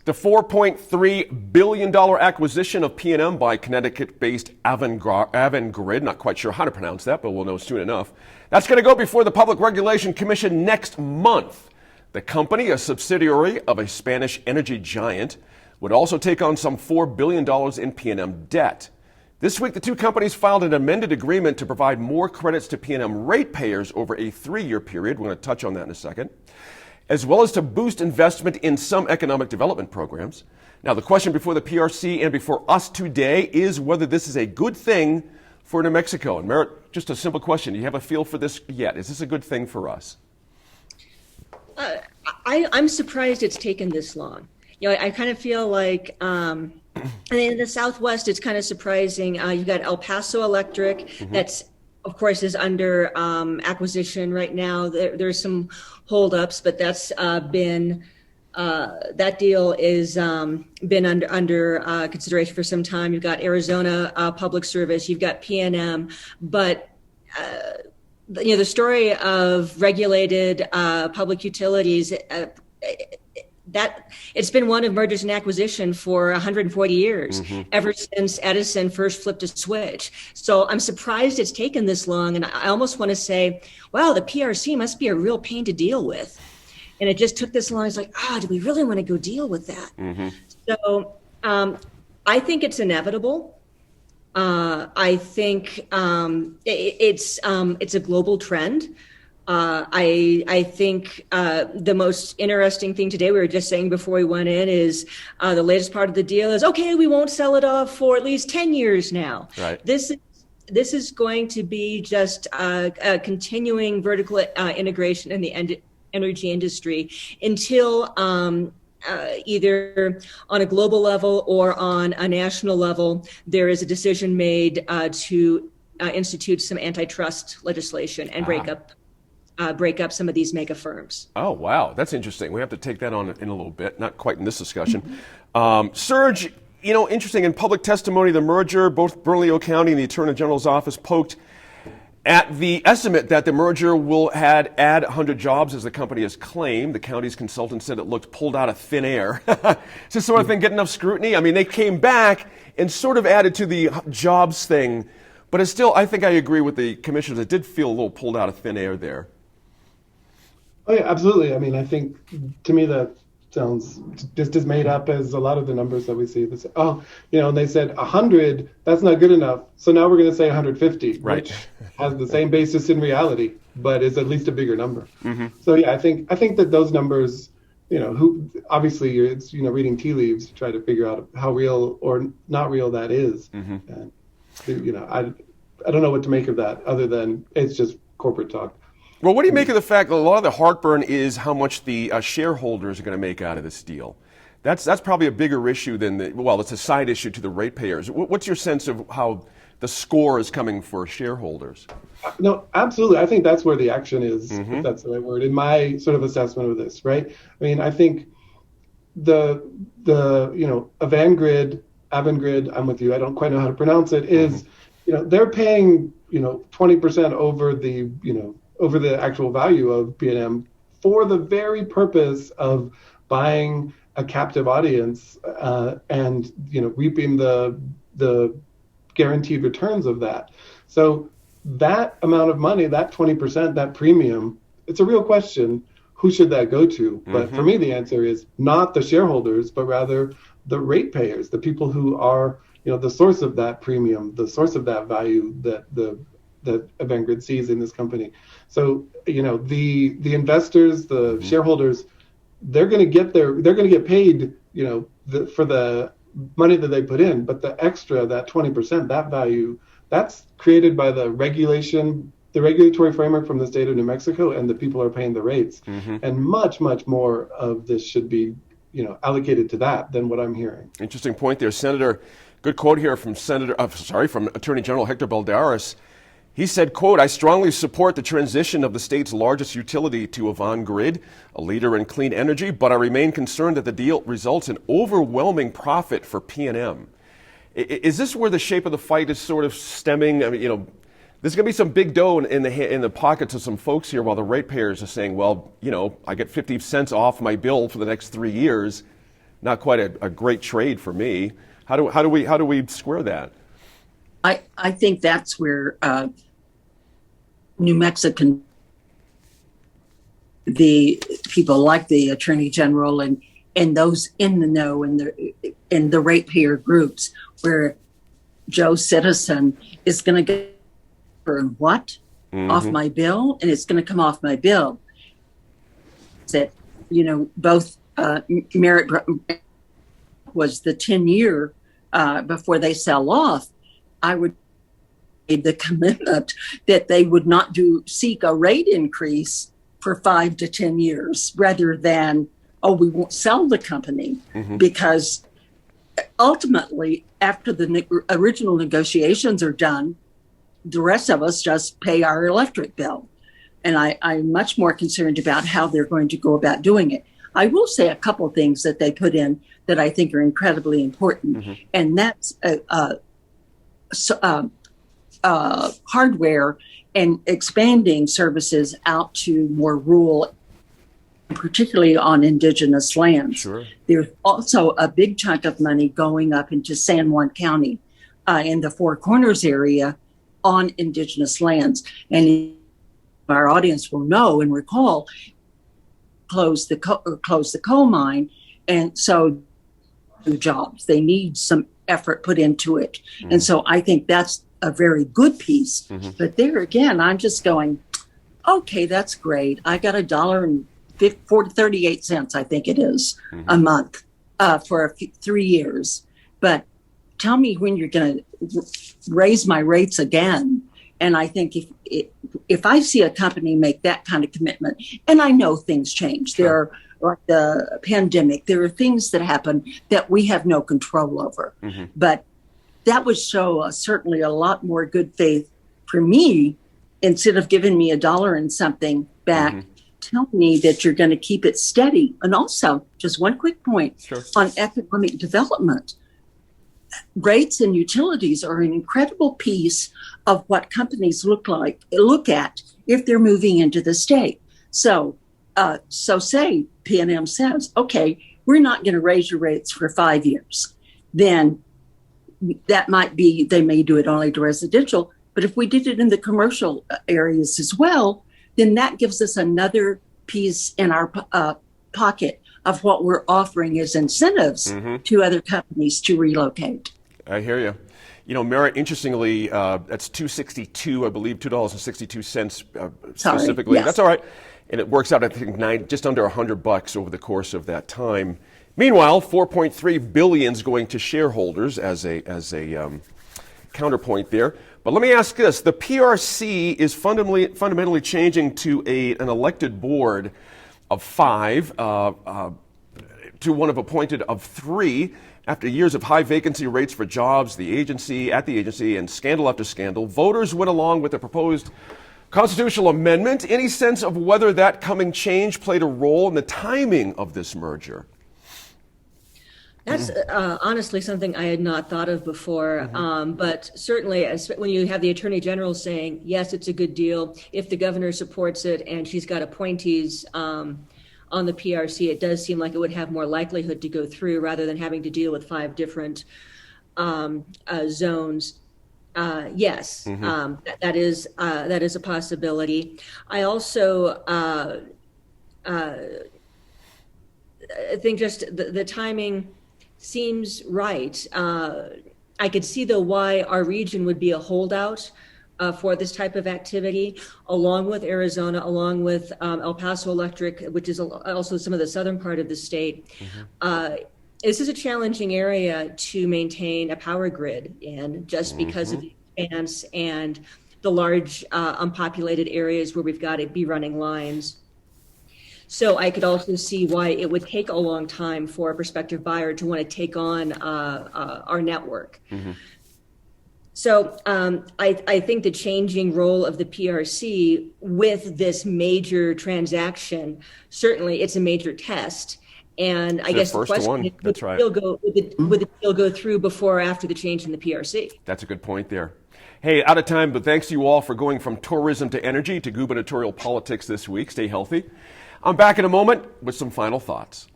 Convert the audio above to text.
The $4.3 billion acquisition of PNM by Connecticut-based Avangrid, not quite sure how to pronounce that, but we'll know soon enough. That's going to go before the Public Regulation Commission next month. The company, a subsidiary of a Spanish energy giant, would also take on some $4 billion in PNM debt. This week, the two companies filed an amended agreement to provide more credits to PNM ratepayers over a 3-year period. We're going to touch on that in a second, as well as to boost investment in some economic development programs. Now, the question before the PRC and before us today is whether this is a good thing for New Mexico. And Merritt, just a simple question. Do you have a feel for this yet? Is this a good thing for us? I'm surprised it's taken this long. I kind of feel like in the Southwest, it's kind of surprising. You've got El Paso Electric, that's, of course, is under acquisition right now. There's some holdups, but that's been that deal is been under consideration for some time. You've got Arizona Public Service, you've got PNM, but the story of regulated public utilities. That it's been one of mergers and acquisition for 140 years, ever since Edison first flipped a switch. So I'm surprised it's taken this long. And I almost want to say, wow, the PRC must be a real pain to deal with. And it just took this long. It's like, do we really want to go deal with that? So I think it's inevitable. I think it's a global trend. I think the most interesting thing today, we were just saying before we went in, is the latest part of the deal is, okay, we won't sell it off for at least 10 years now. Right. This is going to be just a continuing vertical integration in the energy industry until either on a global level or on a national level, there is a decision made to institute some antitrust legislation and break up some of these mega firms. Oh, wow. That's interesting. We have to take that on in a little bit, not quite in this discussion. Serge, interesting, in public testimony, the merger, both Bernalillo County and the Attorney General's office poked at the estimate that the merger will add 100 jobs, as the company has claimed. The county's consultant said it looked pulled out of thin air. Does this sort of thing get enough scrutiny? I mean, they came back and sort of added to the jobs thing, but it's still, I think I agree with the commissioners, it did feel a little pulled out of thin air there. Oh, yeah, absolutely. I mean, I think to me that sounds just as made up as a lot of the numbers that we see. They say, and they said 100, that's not good enough. So now we're going to say 150, right, which has the same basis in reality, but is at least a bigger number. So yeah, I think that those numbers, who obviously it's reading tea leaves to try to figure out how real or not real that is. And I don't know what to make of that other than it's just corporate talk. Well, what do you make of the fact that a lot of the heartburn is how much the shareholders are going to make out of this deal? That's probably a bigger issue than it's a side issue to the ratepayers. What's your sense of how the score is coming for shareholders? No, absolutely. I think that's where the action is, if that's the right word, in my sort of assessment of this, right? I mean, I think the Avangrid, I'm with you, I don't quite know how to pronounce it, is, they're paying, 20% over the actual value of PNM for the very purpose of buying a captive audience and reaping the guaranteed returns of that. So that amount of money, that 20%, that premium, it's a real question. Who should that go to? But for me, the answer is not the shareholders, but rather the ratepayers, the people who are the source of that premium, the source of that value that Avangrid sees in this company. So, the investors, the shareholders, they're going to get paid, for the money that they put in, but the extra, that 20%, that value, that's created by the regulatory framework from the state of New Mexico, and the people are paying the rates. And much, much more of this should be, allocated to that than what I'm hearing. Interesting point there, Senator. Good quote here from from Attorney General Hector Balderas. He said, quote, "I strongly support the transition of the state's largest utility to Avangrid, a leader in clean energy, but I remain concerned that the deal results in overwhelming profit for PNM." Is this where the shape of the fight is sort of stemming? I mean, there's going to be some big dough in the pockets of some folks here, while the ratepayers are saying, well, I get 50 cents off my bill for the next 3 years. not quite a great trade for me. How do we square that? I think that's where New Mexican, the people like the Attorney General and those in the know and the ratepayer groups, where Joe Citizen is going to get what off my bill, and it's going to come off my bill. That both Merritt was the 10-year before they sell off. I would make the commitment that they would not seek a rate increase for 5 to 10 years rather than, we won't sell the company, because ultimately, after the original negotiations are done, the rest of us just pay our electric bill. And I'm much more concerned about how they're going to go about doing it. I will say a couple things that they put in that I think are incredibly important, and that's hardware and expanding services out to more rural, particularly on indigenous lands. Sure. There's also a big chunk of money going up into San Juan County in the Four Corners area on indigenous lands. And our audience will know and recall, close the coal mine. And so jobs, they need some effort put into it. And so I think that's a very good piece. But there again, I'm just going, okay, that's great. I got $1.38, I think it is, a month for 3 years. But tell me when you're going to raise my rates again. And I think if I see a company make that kind of commitment, and I know things change, there are, like the pandemic, there are things that happen that we have no control over. But that would show certainly a lot more good faith for me, instead of giving me $1 and something back. Tell me that you're going to keep it steady. And also, just one quick point on economic development. Rates and utilities are an incredible piece of what companies look at if they're moving into the state. So say PNM says, okay, we're not going to raise your rates for 5 years. Then that might be, they may do it only to residential. But if we did it in the commercial areas as well, then that gives us another piece in our pocket of what we're offering as incentives to other companies to relocate. I hear you. Merritt, interestingly, that's $2.62, I believe, $2.62 specifically. Yes. That's all right. And it works out, I think, just under $100 over the course of that time. Meanwhile, $4.3 billion is going to shareholders as a counterpoint there. But let me ask this. The PRC is fundamentally changing to an elected board of 5 to one of appointed of 3. After years of high vacancy rates for jobs at the agency, and scandal after scandal, voters went along with the proposed constitutional amendment. Any sense of whether that coming change played a role in the timing of this merger? That's honestly something I had not thought of before. But certainly, when you have the Attorney General saying, yes, it's a good deal, if the governor supports it and she's got appointees on the PRC, it does seem like it would have more likelihood to go through rather than having to deal with 5 different zones. Yes, that is a possibility. I also think just the timing seems right. I could see, though, why our region would be a holdout for this type of activity, along with Arizona, along with El Paso Electric, which is also some of the southern part of the state. This is a challenging area to maintain a power grid in, just because of the expanse and the large unpopulated areas where we've got to be running lines. So I could also see why it would take a long time for a prospective buyer to want to take on our network. So I think the changing role of the PRC with this major transaction, certainly it's a major test. And I guess the question is, would it still go through before or after the change in the PRC? That's a good point there. Hey, out of time, but thanks to you all for going from tourism to energy to gubernatorial politics this week. Stay healthy. I'm back in a moment with some final thoughts.